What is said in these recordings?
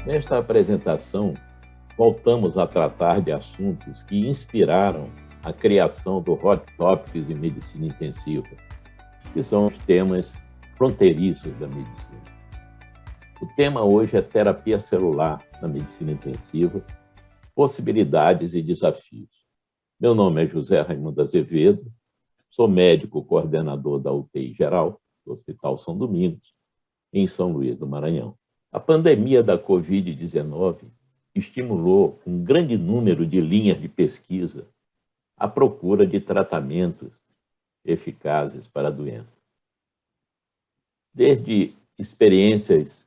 Nesta apresentação, voltamos a tratar de assuntos que inspiraram a criação do Hot Topics em Medicina Intensiva, que são os temas fronteiriços da medicina. O tema hoje é terapia celular na medicina intensiva, possibilidades e desafios. Meu nome é José Raimundo Azevedo, sou médico coordenador da UTI geral do Hospital São Domingos, em São Luís do Maranhão. A pandemia da Covid-19 estimulou um grande número de linhas de pesquisa à procura de tratamentos eficazes para a doença. Desde experiências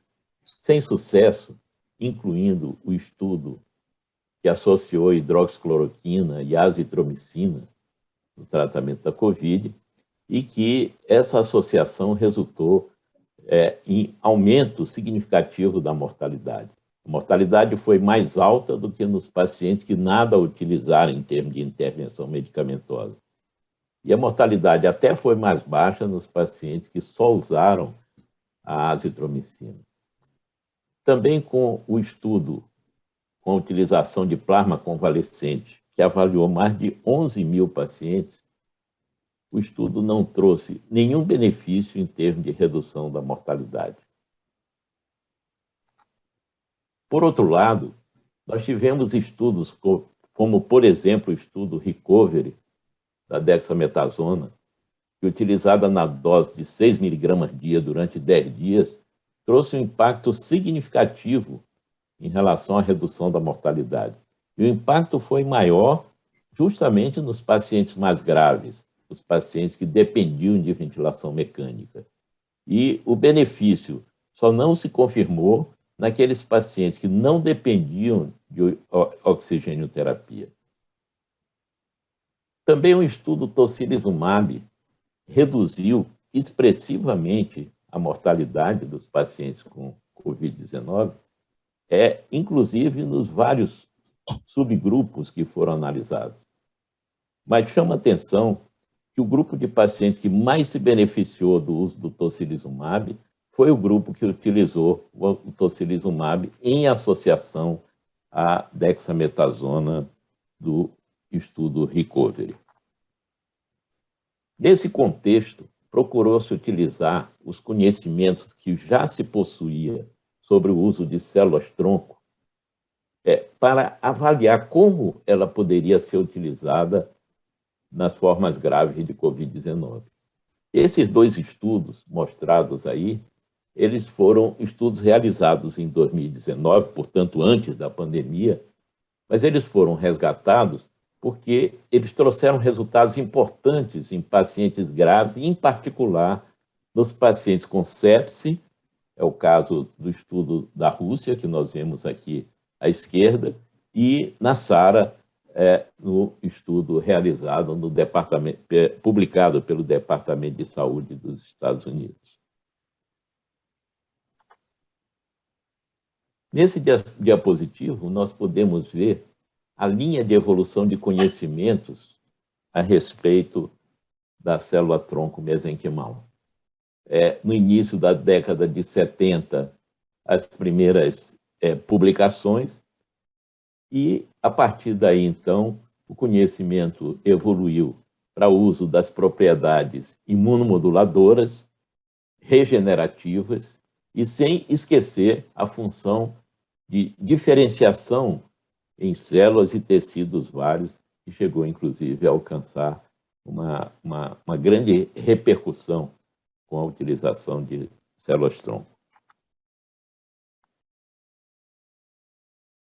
sem sucesso, incluindo o estudo que associou hidroxicloroquina e azitromicina no tratamento da Covid, e que essa associação resultou em aumento significativo da mortalidade. A mortalidade foi mais alta do que nos pacientes que nada utilizaram em termos de intervenção medicamentosa. E a mortalidade até foi mais baixa nos pacientes que só usaram a azitromicina. Também com o estudo com a utilização de plasma convalescente, que avaliou mais de 11 mil pacientes, o estudo não trouxe nenhum benefício em termos de redução da mortalidade. Por outro lado, nós tivemos estudos como, por exemplo, o estudo Recovery da dexametasona, que utilizada na dose de 6 miligramas dia durante 10 dias, trouxe um impacto significativo em relação à redução da mortalidade. E o impacto foi maior justamente nos pacientes mais graves, os pacientes que dependiam de ventilação mecânica. E o benefício só não se confirmou naqueles pacientes que não dependiam de oxigênio-terapia. Também o estudo tocilizumab reduziu expressivamente a mortalidade dos pacientes com Covid-19, inclusive nos vários subgrupos que foram analisados. Mas chama atenção que o grupo de pacientes que mais se beneficiou do uso do tocilizumab foi o grupo que utilizou o tocilizumab em associação à dexametasona do estudo Recovery. Nesse contexto, procurou-se utilizar os conhecimentos que já se possuía sobre o uso de células-tronco para avaliar como ela poderia ser utilizada nas formas graves de Covid-19. Esses dois estudos mostrados aí, eles foram estudos realizados em 2019, portanto, antes da pandemia, mas eles foram resgatados porque eles trouxeram resultados importantes em pacientes graves, e, em particular, nos pacientes com sepse, é o caso do estudo da Rússia, que nós vemos aqui à esquerda, e na SARA, no estudo realizado no departamento, publicado pelo Departamento de Saúde dos Estados Unidos. Nesse diapositivo, nós podemos ver a linha de evolução de conhecimentos a respeito da célula-tronco mesenquimal. No início da década de 70, as primeiras publicações, e, a partir daí, então, o conhecimento evoluiu para o uso das propriedades imunomoduladoras, regenerativas, e sem esquecer a função de diferenciação em células e tecidos vários, que chegou, inclusive, a alcançar uma grande repercussão com a utilização de células-tronco.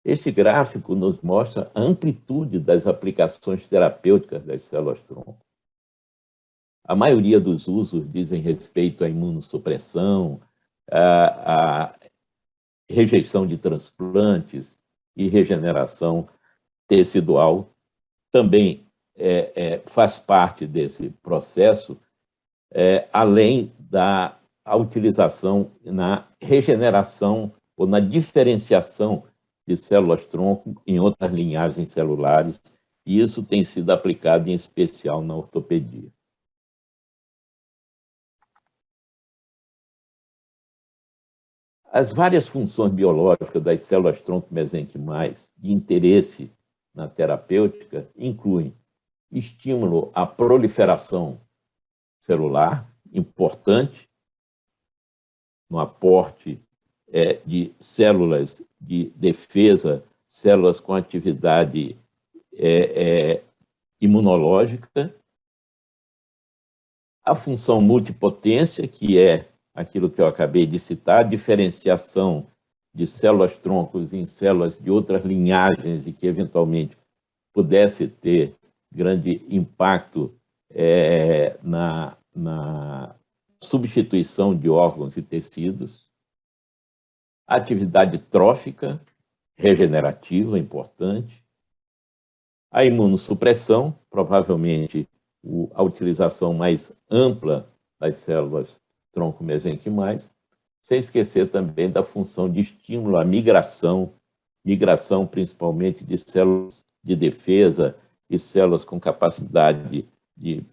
Este gráfico nos mostra a amplitude das aplicações terapêuticas das células-tronco. A maioria dos usos dizem respeito à imunossupressão, à rejeição de transplantes e regeneração tecidual. Também faz parte desse processo, além da utilização na regeneração ou na diferenciação de células-tronco em outras linhagens celulares, e isso tem sido aplicado em especial na ortopedia. As várias funções biológicas das células-tronco mesenquimais de interesse na terapêutica incluem estímulo à proliferação celular, importante no aporte de células de defesa, células com atividade imunológica, a função multipotência, que é aquilo que eu acabei de citar, a diferenciação de células-troncos em células de outras linhagens e que, eventualmente, pudesse ter grande impacto na substituição de órgãos e tecidos, atividade trófica, regenerativa, importante, a imunossupressão, provavelmente a utilização mais ampla das células tronco-mesenquimais, sem esquecer também da função de estímulo à migração principalmente de células de defesa e células com capacidade de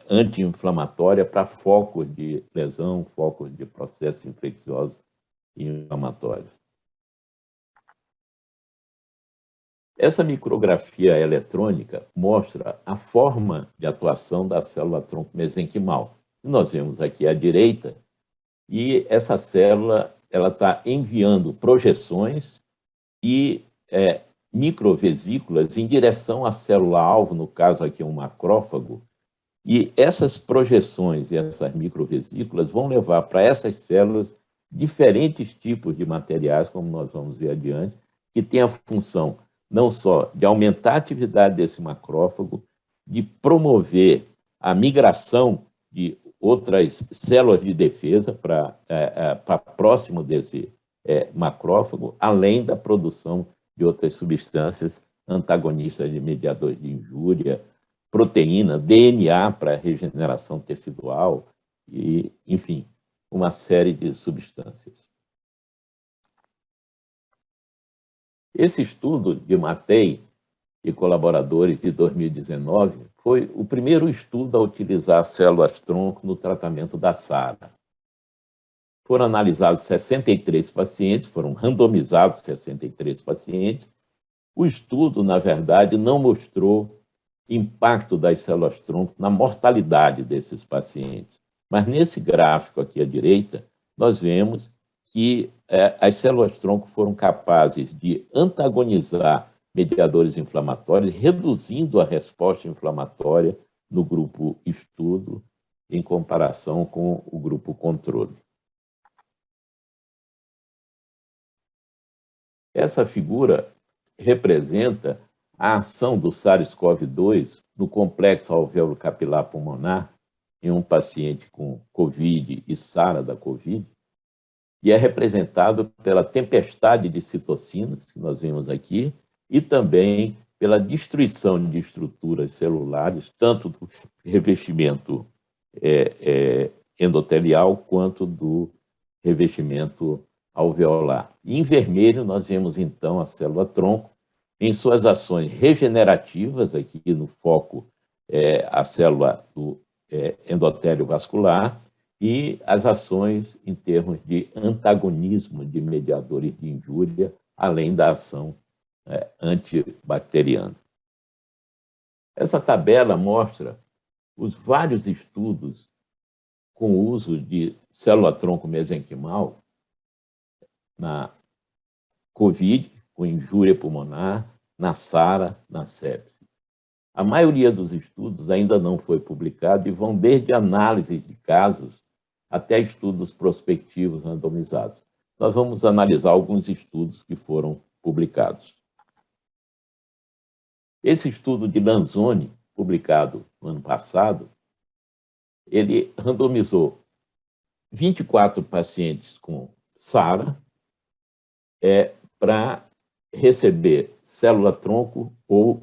anti-inflamatória para focos de lesão, focos de processos infecciosos e inflamatórios. Essa micrografia eletrônica mostra a forma de atuação da célula tronco-mesenquimal. Nós vemos aqui à direita, e essa célula está enviando projeções e microvesículas em direção à célula-alvo, no caso aqui um macrófago, e essas projeções e essas microvesículas vão levar para essas células diferentes tipos de materiais, como nós vamos ver adiante, que têm a função não só de aumentar a atividade desse macrófago, de promover a migração de outras células de defesa para próximo desse macrófago, além da produção de outras substâncias antagonistas de mediadores de injúria, proteína, DNA para regeneração tecidual, e, enfim, uma série de substâncias. Esse estudo de Matei e colaboradores de 2019 foi o primeiro estudo a utilizar células-tronco no tratamento da SARA. Foram analisados 63 pacientes, foram randomizados 63 pacientes. O estudo, na verdade, não mostrou impacto das células-tronco na mortalidade desses pacientes. Mas nesse gráfico aqui à direita, nós vemos que as células-tronco foram capazes de antagonizar mediadores inflamatórios, reduzindo a resposta inflamatória no grupo estudo em comparação com o grupo controle. Essa figura representa a ação do SARS-CoV-2 no complexo alvéolo capilar pulmonar em um paciente com COVID e SARA da COVID, e é representado pela tempestade de citocinas, que nós vemos aqui, e também pela destruição de estruturas celulares, tanto do revestimento endotelial quanto do revestimento alveolar. E em vermelho, nós vemos, então, a célula-tronco em suas ações regenerativas, aqui no foco a célula do endotélio vascular, e as ações em termos de antagonismo de mediadores de injúria, além da ação antibacteriana. Essa tabela mostra os vários estudos com o uso de célula-tronco mesenquimal na COVID, com injúria pulmonar, na SARA, na sepse. A maioria dos estudos ainda não foi publicado e vão desde análises de casos até estudos prospectivos randomizados. Nós vamos analisar alguns estudos que foram publicados. Esse estudo de Lanzoni, publicado no ano passado, ele randomizou 24 pacientes com SARA para receber célula-tronco ou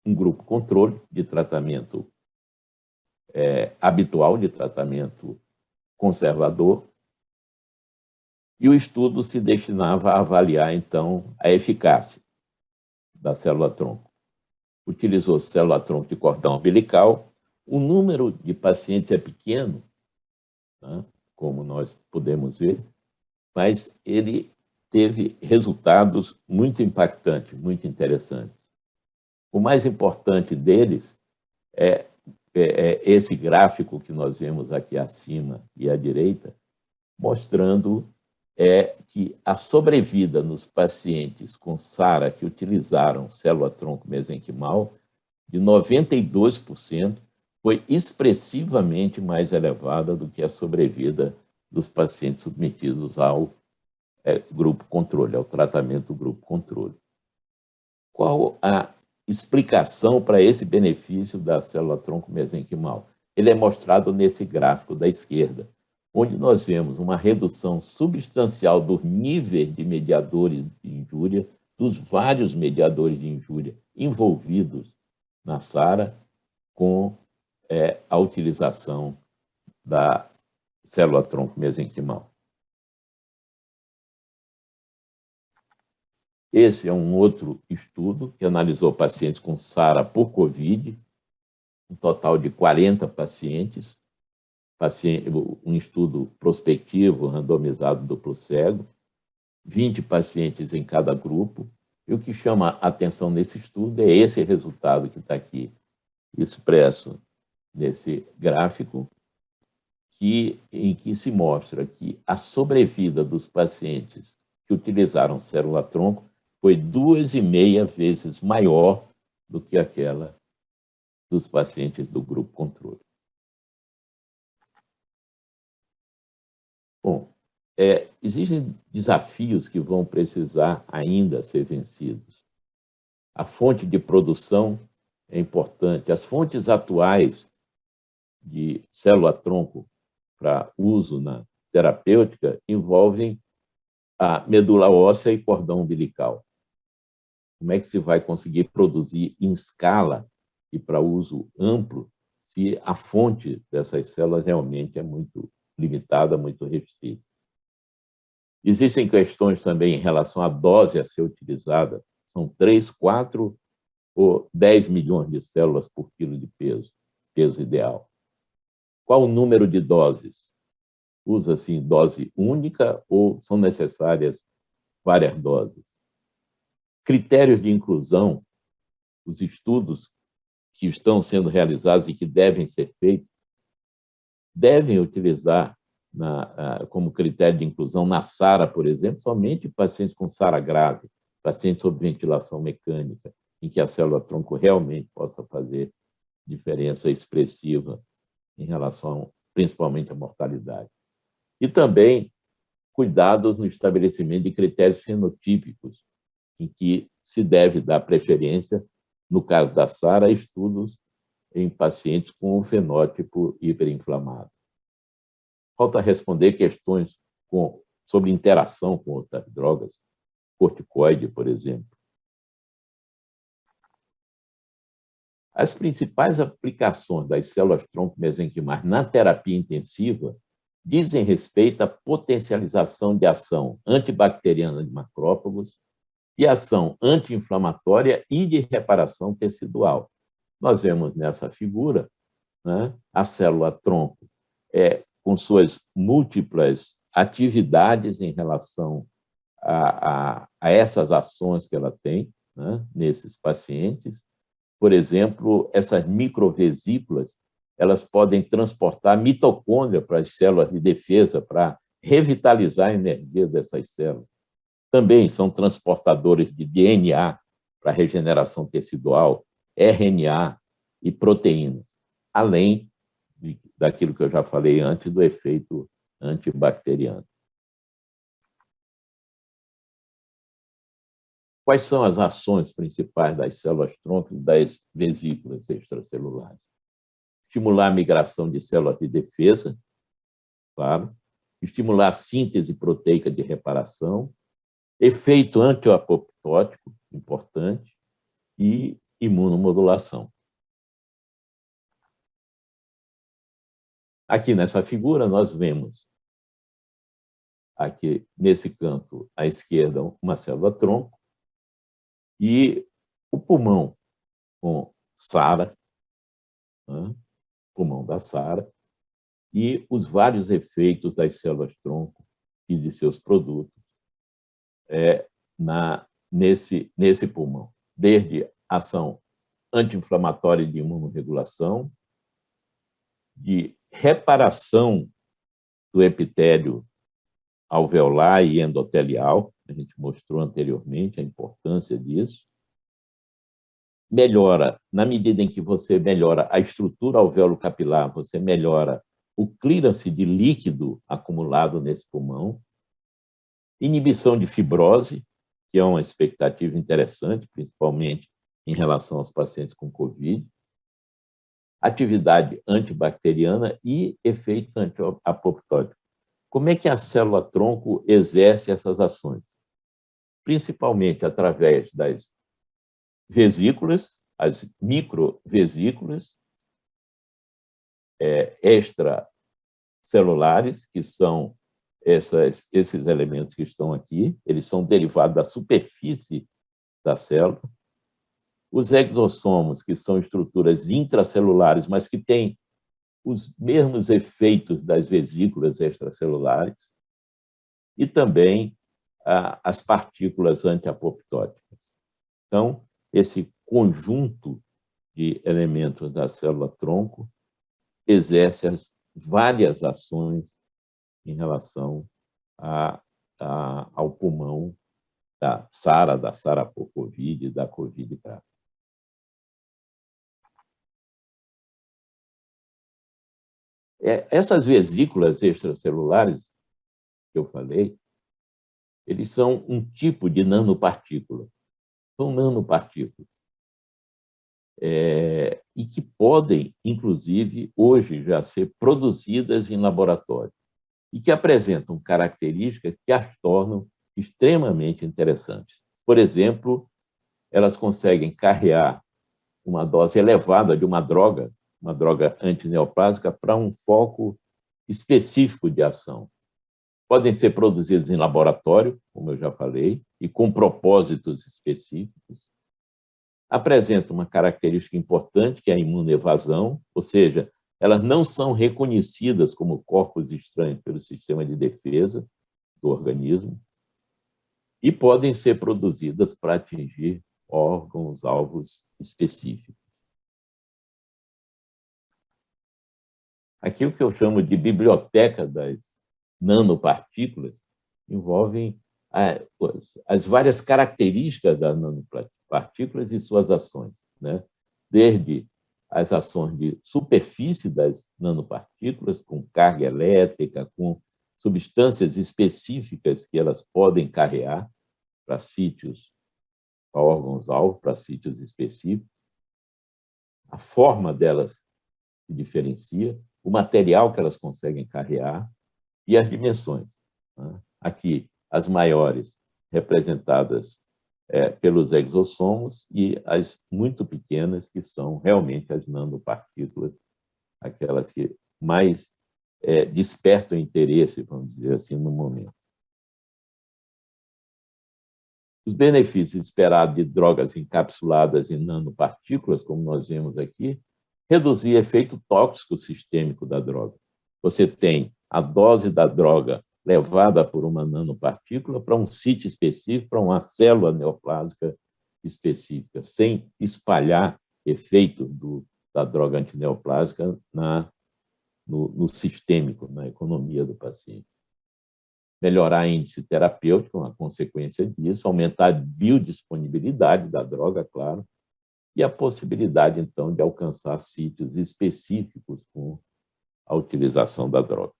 um grupo controle de tratamento habitual, de tratamento conservador, e o estudo se destinava a avaliar, então, a eficácia da célula-tronco. Utilizou célula-tronco de cordão umbilical, o número de pacientes é pequeno, né, como nós podemos ver, mas ele teve resultados muito impactantes, muito interessantes. O mais importante deles é esse gráfico que nós vemos aqui acima e à direita, mostrando que a sobrevida nos pacientes com SARA que utilizaram célula-tronco mesenquimal, de 92%, foi expressivamente mais elevada do que a sobrevida dos pacientes submetidos ao grupo controle, ao tratamento do grupo controle. Qual a explicação para esse benefício da célula-tronco mesenquimal? Ele é mostrado nesse gráfico da esquerda, onde nós vemos uma redução substancial dos níveis de mediadores de injúria, dos vários mediadores de injúria envolvidos na SARA, com a utilização da célula-tronco mesenquimal. Esse é um outro estudo que analisou pacientes com SARA por COVID, um total de 40 pacientes, um estudo prospectivo, randomizado, duplo cego, 20 pacientes em cada grupo, e o que chama a atenção nesse estudo é esse resultado que está aqui expresso nesse gráfico, em que se mostra que a sobrevida dos pacientes que utilizaram célula-tronco foi 2,5 vezes maior do que aquela dos pacientes do grupo controle. Bom, existem desafios que vão precisar ainda ser vencidos. A fonte de produção é importante. As fontes atuais de célula-tronco para uso na terapêutica envolvem a medula óssea e cordão umbilical. Como é que se vai conseguir produzir em escala e para uso amplo se a fonte dessas células realmente é muito limitada, muito restrita? Existem questões também em relação à dose a ser utilizada. São 3, 4 ou 10 milhões de células por quilo de peso, peso ideal. Qual o número de doses? Usa-se dose única ou são necessárias várias doses? Critérios de inclusão, os estudos que estão sendo realizados e que devem ser feitos, devem utilizar como critério de inclusão na SARA, por exemplo, somente pacientes com SARA grave, pacientes sob ventilação mecânica, em que a célula-tronco realmente possa fazer diferença expressiva em relação, principalmente, à mortalidade. E também cuidados no estabelecimento de critérios fenotípicos, em que se deve dar preferência, no caso da SARA, estudos em pacientes com o fenótipo hiperinflamado. Falta responder questões sobre interação com outras drogas, corticoide, por exemplo. As principais aplicações das células-tronco mesenquimais na terapia intensiva dizem respeito à potencialização de ação antibacteriana de macrófagos e ação anti-inflamatória e de reparação tecidual. Nós vemos nessa figura, né, a célula-tronco com suas múltiplas atividades em relação a essas ações que ela tem, né, nesses pacientes. Por exemplo, essas microvesículas, elas podem transportar mitocôndria para as células de defesa, para revitalizar a energia dessas células. Também são transportadores de DNA para regeneração tecidual, RNA e proteínas, além daquilo que eu já falei antes, do efeito antibacteriano. Quais são as ações principais das células-tronco e das vesículas extracelulares? Estimular a migração de células de defesa, claro, estimular a síntese proteica de reparação, efeito antiapoptótico, importante, e imunomodulação. Aqui nessa figura nós vemos, aqui nesse canto à esquerda, uma célula-tronco e o pulmão com SARA, né? Pulmão da SARA, e os vários efeitos das células-tronco e de seus produtos nesse pulmão, desde ação anti-inflamatória e de imunorregulação, de reparação do epitélio alveolar e endotelial, a gente mostrou anteriormente a importância disso. Melhora, na medida em que você melhora a estrutura alveolo-capilar, você melhora o clearance de líquido acumulado nesse pulmão. Inibição de fibrose, que é uma expectativa interessante, principalmente em relação aos pacientes com COVID. Atividade antibacteriana e efeito anti-apoptótico. Como é que a célula-tronco exerce essas ações? Principalmente através das vesículas, as microvesículas extracelulares, que são esses elementos que estão aqui, eles são derivados da superfície da célula. Os exossomos, que são estruturas intracelulares, mas que têm os mesmos efeitos das vesículas extracelulares, e também as partículas antiapoptóticas. Então, esse conjunto de elementos da célula-tronco exerce várias ações em relação ao pulmão da SARA por COVID e da COVID grave. Essas vesículas extracelulares que eu falei, eles são um tipo de nanopartícula. São nanopartículas. E que podem, inclusive, hoje já ser produzidas em laboratório e que apresentam características que as tornam extremamente interessantes. Por exemplo, elas conseguem carrear uma dose elevada de uma droga antineoplásica, para um foco específico de ação. Podem ser produzidas em laboratório, como eu já falei, e com propósitos específicos. Apresentam uma característica importante, que é a imunoevasão, ou seja, elas não são reconhecidas como corpos estranhos pelo sistema de defesa do organismo e podem ser produzidas para atingir órgãos-alvos específicos. Aquilo que eu chamo de biblioteca das nanopartículas envolvem as várias características das nanopartículas e suas ações, né? Desde as ações de superfície das nanopartículas, com carga elétrica, com substâncias específicas que elas podem carrear para sítios, para órgãos-alvo, para sítios específicos. A forma delas se diferencia, o material que elas conseguem carregar e as dimensões, né? Aqui, as maiores representadas pelos exossomos e as muito pequenas, que são realmente as nanopartículas, aquelas que mais despertam interesse, vamos dizer assim, no momento. Os benefícios esperados de drogas encapsuladas em nanopartículas, como nós vemos aqui, reduzir efeito tóxico sistêmico da droga. Você tem a dose da droga levada por uma nanopartícula para um sítio específico, para uma célula neoplásica específica, sem espalhar efeito da droga antineoplásica no sistêmico, na economia do paciente. Melhorar índice terapêutico, uma consequência disso, aumentar a biodisponibilidade da droga, claro, e a possibilidade, então, de alcançar sítios específicos com a utilização da droga.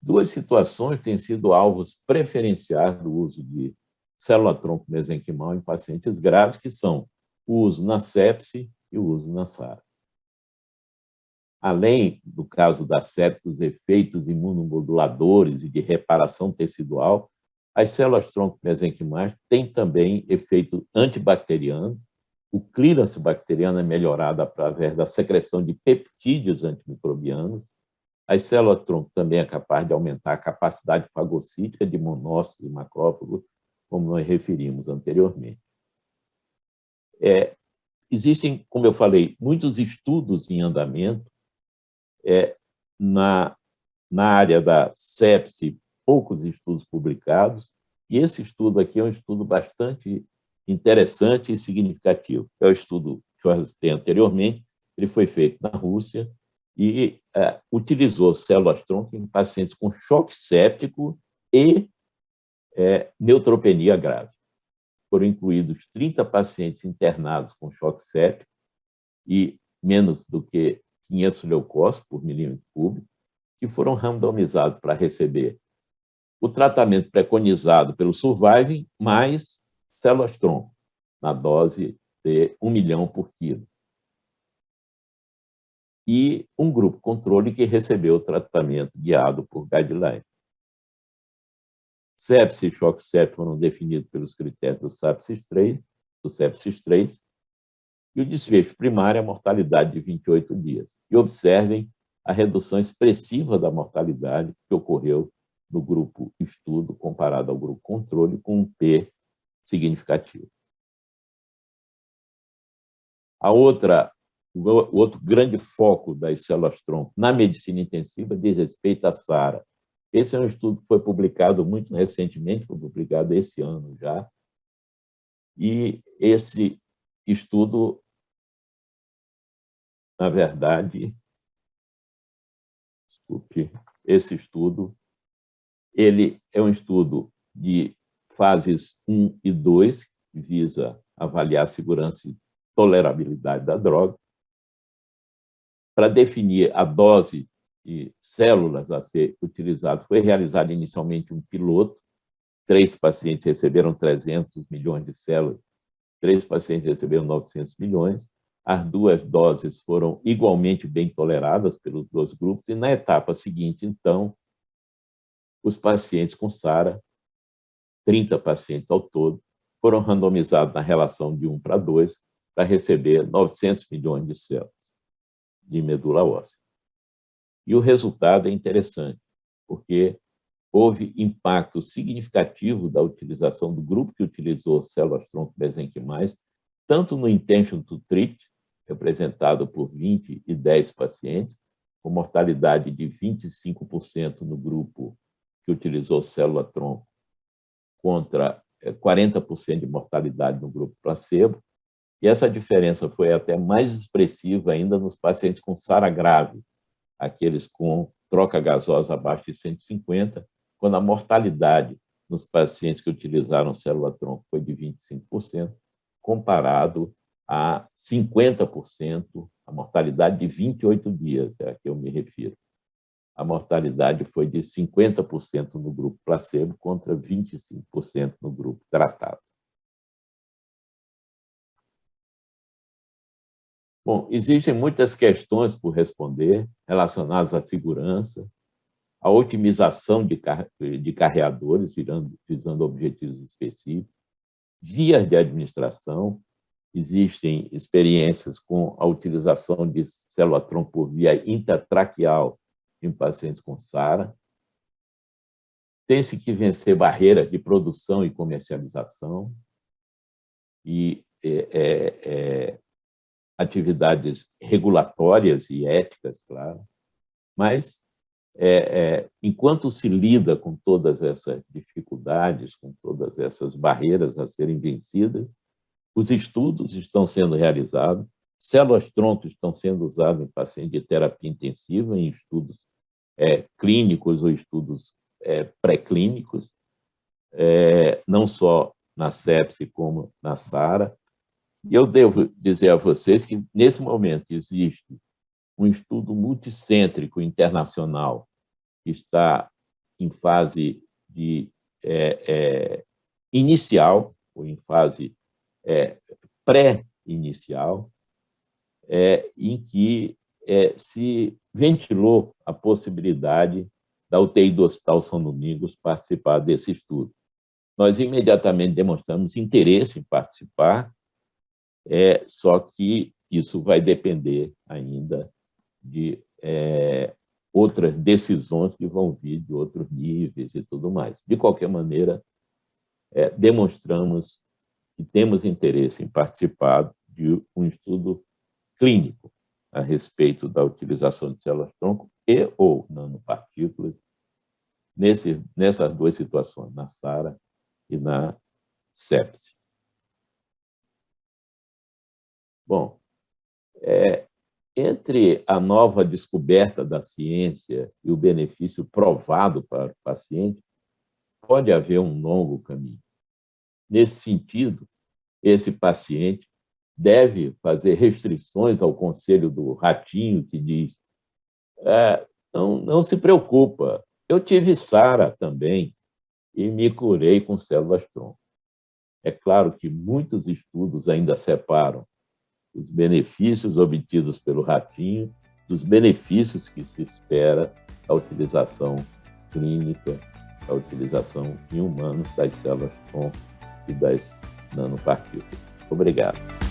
Duas situações têm sido alvos preferenciais do uso de célula-tronco mesenquimal em pacientes graves, que são o uso na sepse e o uso na SARA. Além do caso da sepse, dos efeitos imunomoduladores e de reparação tecidual, as células-tronco mesenquimais têm também efeito antibacteriano. O clearance bacteriano é melhorado através da secreção de peptídeos antimicrobianos. As células-tronco também é capaz de aumentar a capacidade fagocítica de monócitos e macrófagos, como nós referimos anteriormente. Existem, como eu falei, muitos estudos em andamento na área da sepse, poucos estudos publicados, e esse estudo aqui é um estudo bastante interessante e significativo. É o estudo que eu citei anteriormente, ele foi feito na Rússia e utilizou células-tronco em pacientes com choque séptico e neutropenia grave. Foram incluídos 30 pacientes internados com choque séptico e menos do que 500 leucócitos por milímetro cúbico, que foram randomizados para receber o tratamento preconizado pelo Survivin mais células-tronco, na dose de 1 milhão por quilo. E um grupo controle que recebeu o tratamento guiado por guideline. Sepse e choque séptico foram definidos pelos critérios do sepsis 3, e o desfecho primário é a mortalidade de 28 dias. E observem a redução expressiva da mortalidade que ocorreu no grupo estudo comparado ao grupo controle, com um P significativo. O outro grande foco das células-tronco na medicina intensiva diz respeito à SARA. Esse é um estudo que foi publicado muito recentemente, foi publicado esse ano já, e esse estudo, na verdade, esse estudo, ele é um estudo de fases 1 e 2, que visa avaliar a segurança e tolerabilidade da droga, para definir a dose de células a ser utilizado. Foi realizado inicialmente um piloto, 3 pacientes receberam 300 milhões de células, 3 pacientes receberam 900 milhões, as 2 doses foram igualmente bem toleradas pelos 2 grupos, e na etapa seguinte, então, os pacientes com SARA, 30 pacientes ao todo, foram randomizados na relação de 1 para 2, para receber 900 milhões de células de medula óssea. E o resultado é interessante, porque houve impacto significativo da utilização do grupo que utilizou células-tronco mesenquimais, tanto no intention to treat, representado por 20 e 10 pacientes, com mortalidade de 25% no grupo que utilizou célula-tronco, contra 40% de mortalidade no grupo placebo, e essa diferença foi até mais expressiva ainda nos pacientes com SARA grave, aqueles com troca gasosa abaixo de 150, quando a mortalidade nos pacientes que utilizaram célula-tronco foi de 25%, comparado a 50%, a mortalidade de 28 dias, é a que eu me refiro. A mortalidade foi de 50% no grupo placebo contra 25% no grupo tratado. Bom, existem muitas questões por responder relacionadas à segurança, à otimização de carreadores, visando objetivos específicos, vias de administração. Existem experiências com a utilização de célula-tronco por via intratraqueal em pacientes com SARA. Tem-se que vencer barreiras de produção e comercialização e atividades regulatórias e éticas, claro, mas enquanto se lida com todas essas dificuldades, com todas essas barreiras a serem vencidas, os estudos estão sendo realizados, células-tronco estão sendo usadas em pacientes de terapia intensiva, em estudos clínicos ou estudos pré-clínicos, não só na sepse como na SARA. E eu devo dizer a vocês que, nesse momento, existe um estudo multicêntrico internacional que está em fase de inicial, ou em fase pré-inicial, em que se ventilou a possibilidade da UTI do Hospital São Domingos participar desse estudo. Nós imediatamente demonstramos interesse em participar, só que isso vai depender ainda de outras decisões que vão vir de outros níveis e tudo mais. De qualquer maneira, demonstramos que temos interesse em participar de um estudo clínico a respeito da utilização de células-tronco e ou nanopartículas nessas duas situações, na SARA e na sepse. Bom, entre a nova descoberta da ciência e o benefício provado para o paciente, pode haver um longo caminho. Nesse sentido, esse paciente deve fazer restrições ao conselho do ratinho, que diz: não se preocupa, eu tive SARA também e me curei com células-tronco. É claro que muitos estudos ainda separam os benefícios obtidos pelo ratinho dos benefícios que se espera da utilização clínica, da utilização em humanos das células-tronco e das nanopartículas. Obrigado.